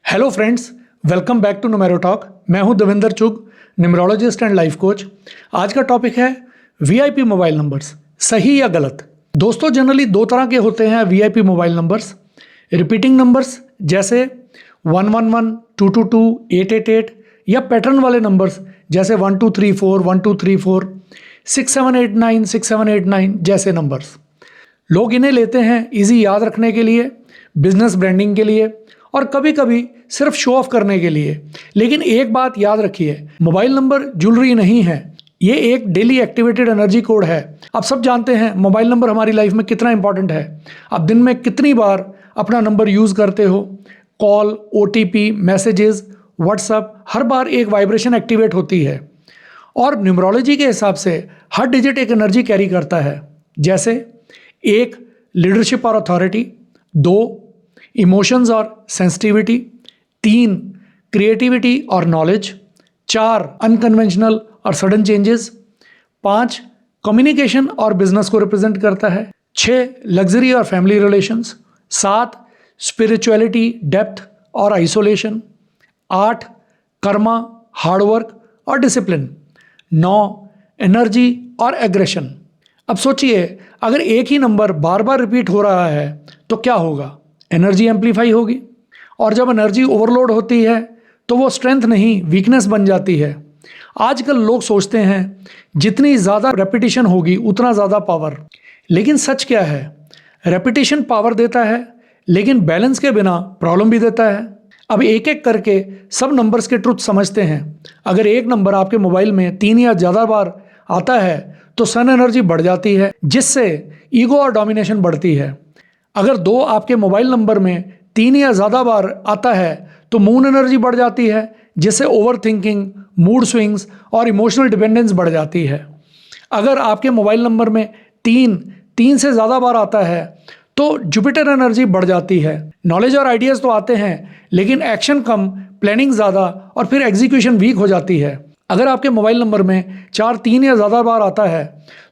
Hello friends, welcome back to numero talk. मैं हूं देवेंद्र चुग, numerologist and life coach. आज का टॉपिक है वीआईपी मोबाइल नंबर्स, सही या गलत। दोस्तों, जनरली दो तरह के होते हैं VIP mobile numbers. Repeating numbers जैसे 111, 222, 888 या पैटर्न वाले नंबर्स जैसे 1234, 1234, 6789, 6789 जैसे नंबर्स। लोग इन्हें लेते हैं इजी याद रखने के लिए, बिजनेस ब्रांडिंग के लिए और कभी कभी सिर्फ शो ऑफ करने के लिए। लेकिन एक बात याद रखिए, मोबाइल नंबर ज्वेलरी नहीं है, ये एक डेली एक्टिवेटेड एनर्जी कोड है। आप सब जानते हैं मोबाइल नंबर हमारी लाइफ में कितना इंपॉर्टेंट है। आप दिन में कितनी बार अपना नंबर यूज़ करते हो। कॉल, ओटीपी, मैसेजेस, व्हाट्सएप, हर बार एक वाइब्रेशन एक्टिवेट होती है। और न्यूमरोलॉजी के हिसाब से हर डिजिट एक एनर्जी कैरी करता है। जैसे 1 लीडरशिप और अथॉरिटी, 2 इमोशंस और सेंसिटिविटी, 3 क्रिएटिविटी और नॉलेज, 4 अनकन्वेंशनल और सडन चेंजेस, 5 कम्युनिकेशन और बिजनेस को रिप्रेजेंट करता है, 6 लग्जरी और फैमिली रिलेशंस, 7 स्पिरिचुअलिटी, डेप्थ और आइसोलेशन, 8 कर्मा, हार्डवर्क और डिसिप्लिन, 9 एनर्जी और एग्रेशन। अब सोचिए, अगर एक ही नंबर बार बार रिपीट हो रहा है तो क्या होगा? एनर्जी एम्पलीफाई होगी, और जब एनर्जी ओवरलोड होती है तो वो स्ट्रेंथ नहीं वीकनेस बन जाती है। आजकल लोग सोचते हैं जितनी ज़्यादा रेपिटेशन होगी उतना ज़्यादा पावर। लेकिन सच क्या है? रेपिटेशन पावर देता है, लेकिन बैलेंस के बिना प्रॉब्लम भी देता है। अब एक एक करके सब नंबर्स के ट्रुथ समझते हैं। अगर एक नंबर आपके मोबाइल में 3 या ज़्यादा बार आता है तो सन एनर्जी बढ़ जाती है, जिससे ईगो और डोमिनेशन बढ़ती है। अगर 2 आपके मोबाइल नंबर में 3 या ज़्यादा बार आता है तो मून एनर्जी बढ़ जाती है, जिससे ओवर थिंकिंग, मूड स्विंग्स और इमोशनल डिपेंडेंस बढ़ जाती है। अगर आपके मोबाइल नंबर में 3 से ज़्यादा बार आता है तो जुपिटर एनर्जी बढ़ जाती है। नॉलेज और आइडियाज़ तो आते हैं, लेकिन एक्शन कम, प्लानिंग ज़्यादा और फिर एग्जीक्यूशन वीक हो जाती है। अगर आपके मोबाइल नंबर में 3 या ज़्यादा बार आता है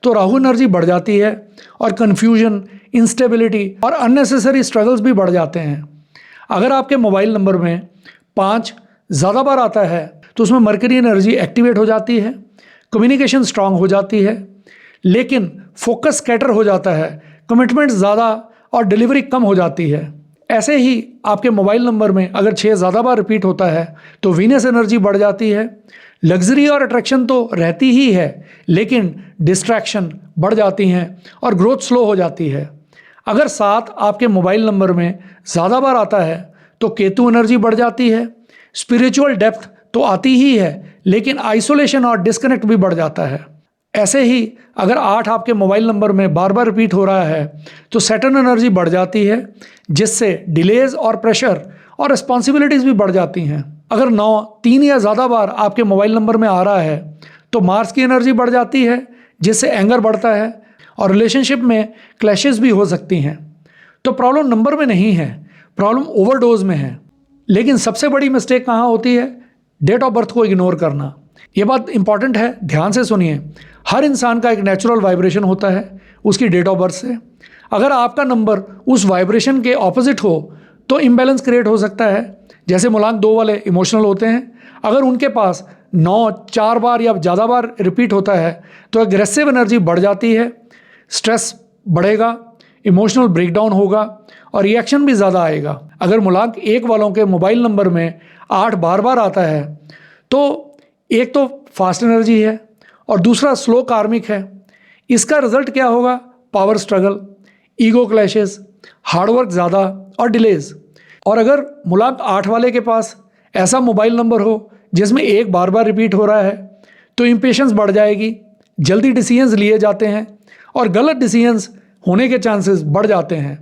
तो राहु एनर्जी बढ़ जाती है और कन्फ्यूजन, इंस्टेबिलिटी और अननेसेसरी स्ट्रगल्स भी बढ़ जाते हैं। अगर आपके मोबाइल नंबर में 5 ज़्यादा बार आता है तो उसमें मरकरी एनर्जी एक्टिवेट हो जाती है, कम्युनिकेशन स्ट्रांग हो जाती है, लेकिन फोकस स्कैटर हो जाता है, कमिटमेंट ज़्यादा और डिलीवरी कम हो जाती है। ऐसे ही आपके मोबाइल नंबर में अगर 6 ज़्यादा बार रिपीट होता है तो वीनस एनर्जी बढ़ जाती है। लग्जरी और अट्रैक्शन तो रहती ही है, लेकिन डिस्ट्रैक्शन बढ़ जाती हैं और ग्रोथ स्लो हो जाती है। अगर 7 आपके मोबाइल नंबर में ज़्यादा बार आता है तो केतु एनर्जी बढ़ जाती है। स्पिरिचुअल डेप्थ तो आती ही है, लेकिन आइसोलेशन और डिस्कनेक्ट भी बढ़ जाता है। ऐसे ही अगर 8 आपके मोबाइल नंबर में बार बार रिपीट हो रहा है तो सैटर्न एनर्जी बढ़ जाती है, जिससे डिलेज और प्रेशर और रिस्पॉन्सिबिलिटीज़ भी बढ़ जाती हैं। अगर 9 3 या ज़्यादा बार आपके मोबाइल नंबर में आ रहा है तो मार्स की एनर्जी बढ़ जाती है, जिससे एंगर बढ़ता है और रिलेशनशिप में क्लैशेस भी हो सकती हैं। तो प्रॉब्लम नंबर में नहीं है, प्रॉब्लम ओवरडोज में है। लेकिन सबसे बड़ी मिस्टेक कहाँ होती है? डेट ऑफ बर्थ को इग्नोर करना। ये बात इंपॉर्टेंट है, ध्यान से सुनिए। हर इंसान का एक नेचुरल वाइब्रेशन होता है उसकी डेट ऑफ बर्थ से। अगर आपका नंबर उस वाइब्रेशन के ऑपोजिट हो तो इम्बैलेंस क्रिएट हो सकता है। जैसे मूलांक 2 वाले इमोशनल होते हैं, अगर उनके पास 9 4 बार या ज़्यादा बार रिपीट होता है तो एग्रेसिव एनर्जी बढ़ जाती है, स्ट्रेस बढ़ेगा, इमोशनल ब्रेकडाउन होगा और रिएक्शन भी ज़्यादा आएगा। अगर मूलांक 1 वालों के मोबाइल नंबर में 8 बार बार आता है तो एक तो फास्ट एनर्जी है और दूसरा स्लो कार्मिक है। इसका रिजल्ट क्या होगा? Power struggle, ego clashes, hard work ज़्यादा और डिलेज। और अगर मूलांक 8 वाले के पास ऐसा मोबाइल नंबर हो जिसमें 1 बार बार रिपीट हो रहा है तो इम्पेशेंस बढ़ जाएगी, जल्दी डिसीजंस लिए जाते हैं और गलत डिसीजंस होने के चांसेस बढ़ जाते हैं।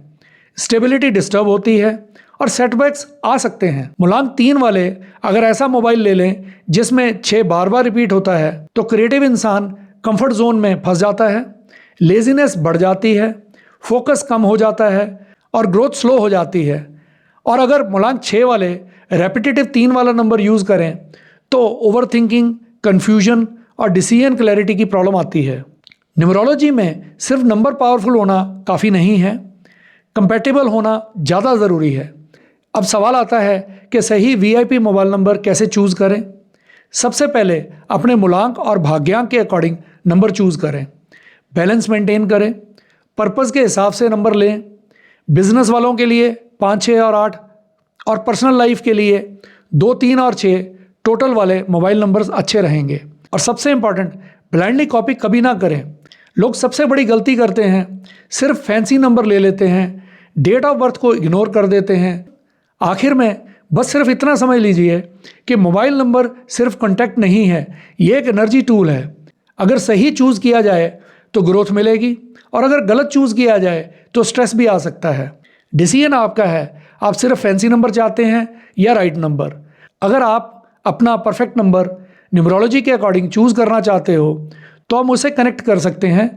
स्टेबिलिटी डिस्टर्ब होती है और सेटबैक्स आ सकते हैं। मूलांक 3 वाले अगर ऐसा मोबाइल ले लें जिसमें 6 बार बार रिपीट होता है तो क्रिएटिव इंसान कंफर्ट जोन में फंस जाता है, लेजीनेस बढ़ जाती है, फोकस कम हो जाता है और ग्रोथ स्लो हो जाती है। और अगर मूलांक 6 वाले रेपिटेटिव 3 वाला नंबर यूज़ करें तो ओवर थिंकिंग, कन्फ्यूजन और डिसीजन क्लैरिटी की प्रॉब्लम आती है। न्यूमरोलॉजी में सिर्फ नंबर पावरफुल होना काफ़ी नहीं है, कंपैटिबल होना ज़्यादा ज़रूरी है। अब सवाल आता है कि सही वीआईपी मोबाइल नंबर कैसे चूज़ करें। सबसे पहले अपने मूलांक और भाग्यांक के अकॉर्डिंग नंबर चूज़ करें। बैलेंस मेंटेन करें, पर्पज़ के हिसाब से नंबर लें। बिजनेस वालों के लिए 5, 6 और 8 और पर्सनल लाइफ के लिए 2, 3 और 6 टोटल वाले मोबाइल नंबर्स अच्छे रहेंगे। और सबसे इंपॉर्टेंट, ब्लाइंडली कॉपी कभी ना करें। लोग सबसे बड़ी गलती करते हैं, सिर्फ फैंसी नंबर ले लेते हैं, डेट ऑफ बर्थ को इग्नोर कर देते हैं। आखिर में बस सिर्फ इतना समझ लीजिए कि मोबाइल नंबर सिर्फ कॉन्टैक्ट नहीं है, ये एक एनर्जी टूल है। अगर सही चूज़ किया जाए तो ग्रोथ मिलेगी, और अगर गलत चूज़ किया जाए तो स्ट्रेस भी आ सकता है। डिसीजन आपका है, आप सिर्फ फैंसी नंबर चाहते हैं या राइट नंबर। अगर आप अपना परफेक्ट नंबर न्यूमरोलॉजी के अकॉर्डिंग चूज़ करना चाहते हो तो आप मुझसे कनेक्ट कर सकते हैं।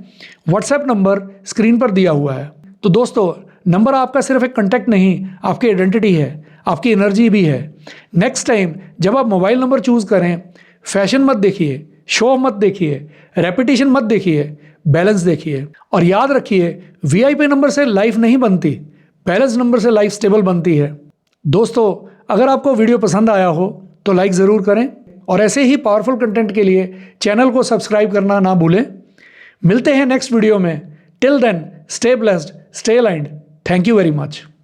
व्हाट्सएप नंबर स्क्रीन पर दिया हुआ है। तो दोस्तों, नंबर आपका सिर्फ एक कॉन्टैक्ट नहीं, आपकी आइडेंटिटी है, आपकी एनर्जी भी है। नेक्स्ट टाइम जब आप मोबाइल नंबर चूज़ करें, फैशन मत देखिए, शो मत देखिए, रेपिटेशन मत देखिए, बैलेंस देखिए। और याद रखिए, वीआईपी नंबर से लाइफ नहीं बनती, बैलेंस नंबर से लाइफ स्टेबल बनती है। दोस्तों, अगर आपको वीडियो पसंद आया हो तो लाइक ज़रूर करें, और ऐसे ही पावरफुल कंटेंट के लिए चैनल को सब्सक्राइब करना ना भूलें। मिलते हैं नेक्स्ट वीडियो में। Till then, stay blessed, stay aligned. Thank you very much.